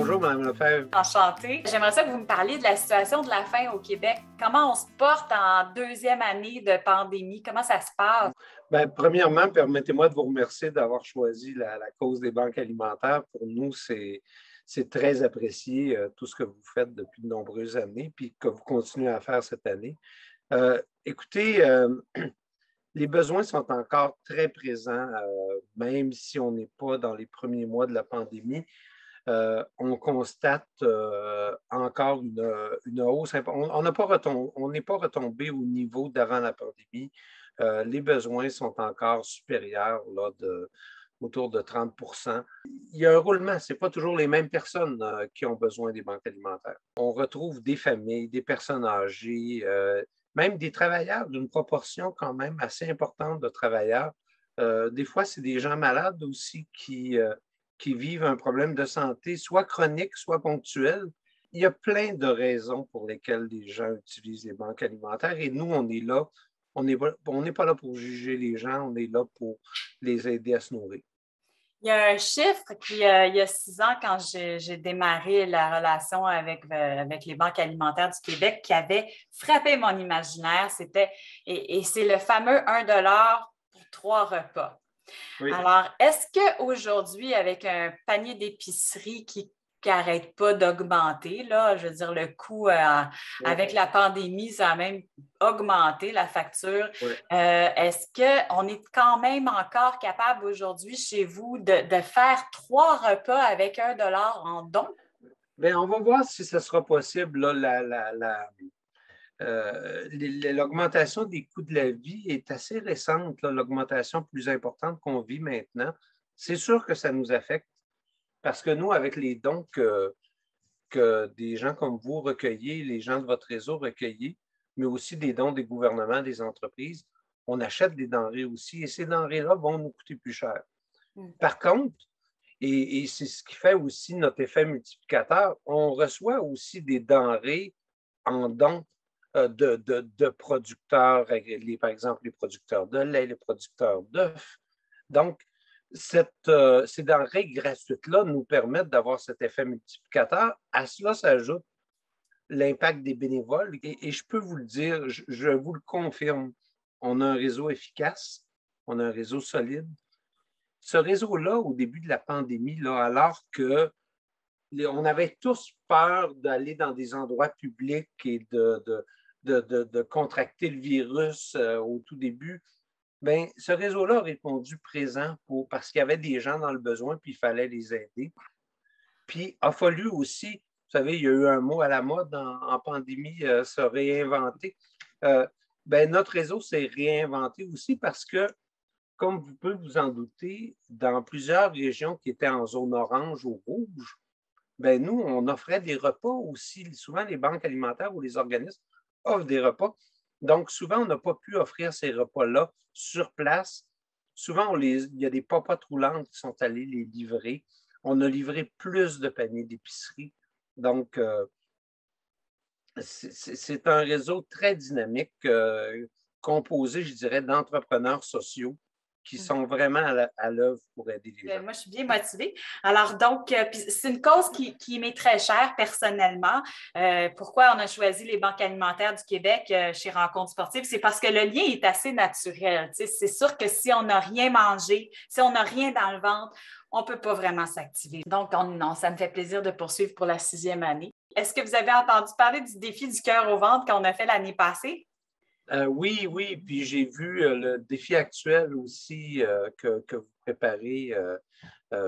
Bonjour, Mme Lefebvre. Enchantée. J'aimerais ça que vous me parliez de la situation de la faim au Québec. Comment on se porte en deuxième année de pandémie? Comment ça se passe? Bien, premièrement, permettez-moi de vous remercier d'avoir choisi la cause des banques alimentaires. Pour nous, c'est très apprécié tout ce que vous faites depuis de nombreuses années, puis que vous continuez à faire cette année. Écoutez, les besoins sont encore très présents, même si on n'est pas dans les premiers mois de la pandémie. On constate encore une hausse. On n'est pas retombé au niveau d'avant la pandémie. Les besoins sont encore supérieurs là, autour de 30 %. Il y a un roulement. Ce n'est pas toujours les mêmes personnes qui ont besoin des banques alimentaires. On retrouve des familles, des personnes âgées, même des travailleurs, d'une proportion quand même assez importante de travailleurs. Des fois, c'est des gens malades aussi qui vivent un problème de santé, soit chronique, soit ponctuel. Il y a plein de raisons pour lesquelles les gens utilisent les banques alimentaires et nous, on est là. On n'est pas là pour juger les gens, on est là pour les aider à se nourrir. Il y a un chiffre qui, il y a 6 ans, quand j'ai démarré la relation avec les banques alimentaires du Québec, qui avait frappé mon imaginaire. Et c'est le fameux 1 $ pour 3 repas. Oui. Alors, est-ce qu'aujourd'hui, avec un panier d'épicerie qui n'arrête pas d'augmenter, là, je veux dire, le coût avec la pandémie, ça a même augmenté la facture. Oui. Est-ce qu'on est quand même encore capable aujourd'hui chez vous de faire 3 repas avec 1 $ en don? Bien, on va voir si ce sera possible. L'augmentation des coûts de la vie est assez récente, l'augmentation plus importante qu'on vit maintenant. C'est sûr que ça nous affecte parce que nous, avec les dons que des gens comme vous recueillez, les gens de votre réseau recueillez, mais aussi des dons des gouvernements, des entreprises, on achète des denrées aussi et ces denrées-là vont nous coûter plus cher. Par contre, et c'est ce qui fait aussi notre effet multiplicateur, on reçoit aussi des denrées en dons de producteurs, par exemple les producteurs de lait, les producteurs d'œufs. Donc, ces denrées gratuites-là nous permettent d'avoir cet effet multiplicateur. À cela s'ajoute l'impact des bénévoles. Et je peux vous le dire, je vous le confirme, on a un réseau efficace, on a un réseau solide. Ce réseau-là, au début de la pandémie, là, alors qu'on avait tous peur d'aller dans des endroits publics et de contracter le virus au tout début, bien, ce réseau-là a répondu présent parce qu'il y avait des gens dans le besoin puis il fallait les aider. Puis, il a fallu aussi, vous savez, il y a eu un mot à la mode en pandémie, se réinventer. Bien, notre réseau s'est réinventé aussi parce que, comme vous pouvez vous en douter, dans plusieurs régions qui étaient en zone orange ou rouge, bien, nous, on offrait des repas aussi. Souvent, les banques alimentaires ou les organismes offrent des repas. Donc, souvent, on n'a pas pu offrir ces repas-là sur place. Souvent, il y a des popotes roulantes qui sont allées les livrer. On a livré plus de paniers d'épicerie. Donc, c'est un réseau très dynamique, composé, je dirais, d'entrepreneurs sociaux qui sont vraiment à l'œuvre pour aider les gens. Moi, je suis bien motivée. Alors, donc, c'est une cause qui m'est très chère personnellement. Pourquoi on a choisi les banques alimentaires du Québec chez Rencontres sportives? C'est parce que le lien est assez naturel. Tu sais, c'est sûr que si on n'a rien mangé, si on n'a rien dans le ventre, on ne peut pas vraiment s'activer. Donc, non, ça me fait plaisir de poursuivre pour la 6e année. Est-ce que vous avez entendu parler du défi du cœur au ventre qu'on a fait l'année passée? Oui, puis j'ai vu le défi actuel aussi que vous préparez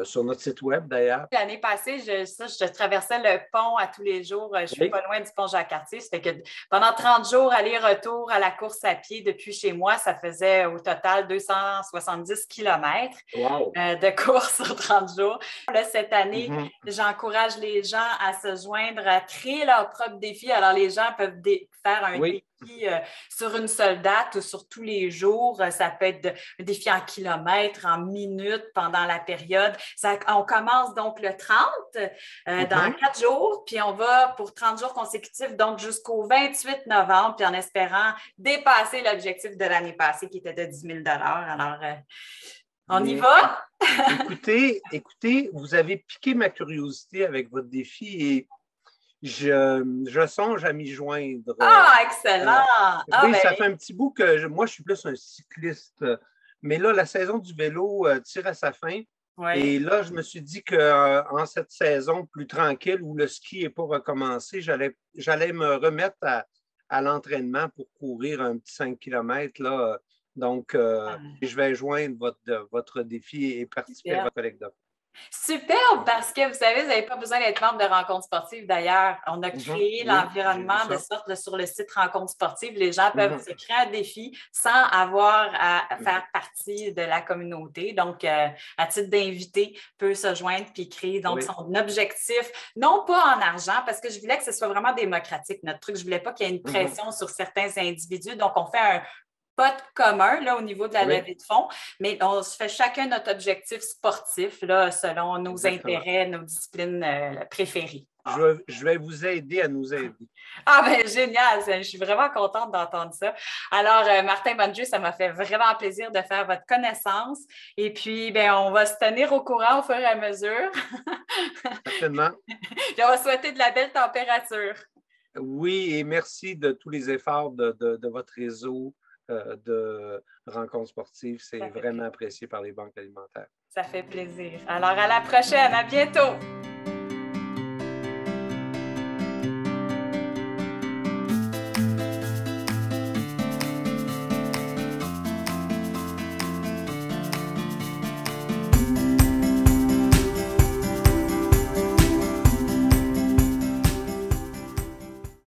sur notre site web d'ailleurs. L'année passée, je traversais le pont à tous les jours. Je suis pas loin du pont Jacques-Cartier. C'était que pendant 30 jours, aller-retour à la course à pied depuis chez moi, ça faisait au total 270 km de course sur 30 jours. Là, cette année, j'encourage les gens à se joindre, à créer leur propre défi. Alors, les gens peuvent faire un défi sur une seule date ou sur tous les jours. Ça peut être un défi en kilomètres, en minutes pendant la période. On commence donc le 30 dans 4 jours, puis on va pour 30 jours consécutifs, donc jusqu'au 28 novembre, puis en espérant dépasser l'objectif de l'année passée qui était de 10 000 $. Alors, On y va? Écoutez, vous avez piqué ma curiosité avec votre défi et je songe à m'y joindre. Ah, excellent! Oui, ça fait un petit bout que moi, je suis plus un cycliste. Mais là, la saison du vélo tire à sa fin. Oui. Et là, je me suis dit qu'en cette saison plus tranquille où le ski n'est pas recommencé, j'allais me remettre à l'entraînement pour courir un petit 5 km. Là. Donc, je vais joindre votre défi et participer à votre collecte d'offres. Superbe, parce que vous savez, vous n'avez pas besoin d'être membre de Rencontres sportives d'ailleurs. On a créé l'environnement de sorte sur le site Rencontres sportives. Les gens peuvent se créer un défi sans avoir à faire partie de la communauté. Donc, à titre d'invité, peut se joindre puis créer donc son objectif, non pas en argent, parce que je voulais que ce soit vraiment démocratique, notre truc. Je ne voulais pas qu'il y ait une pression sur certains individus. Donc, on fait un pot commun là, au niveau de la levée de fonds, mais on se fait chacun notre objectif sportif là, selon nos intérêts, nos disciplines préférées. Je vais vous aider à nous aider. Ah ben génial, je suis vraiment contente d'entendre ça. Alors, Martin Bonnedieu, ça m'a fait vraiment plaisir de faire votre connaissance. Et puis, ben, on va se tenir au courant au fur et à mesure. Certainement. Puis on va souhaiter de la belle température. Oui, et merci de tous les efforts de votre réseau de rencontres sportives. C'est vraiment apprécié par les banques alimentaires. Ça fait plaisir. Alors, à la prochaine. À bientôt.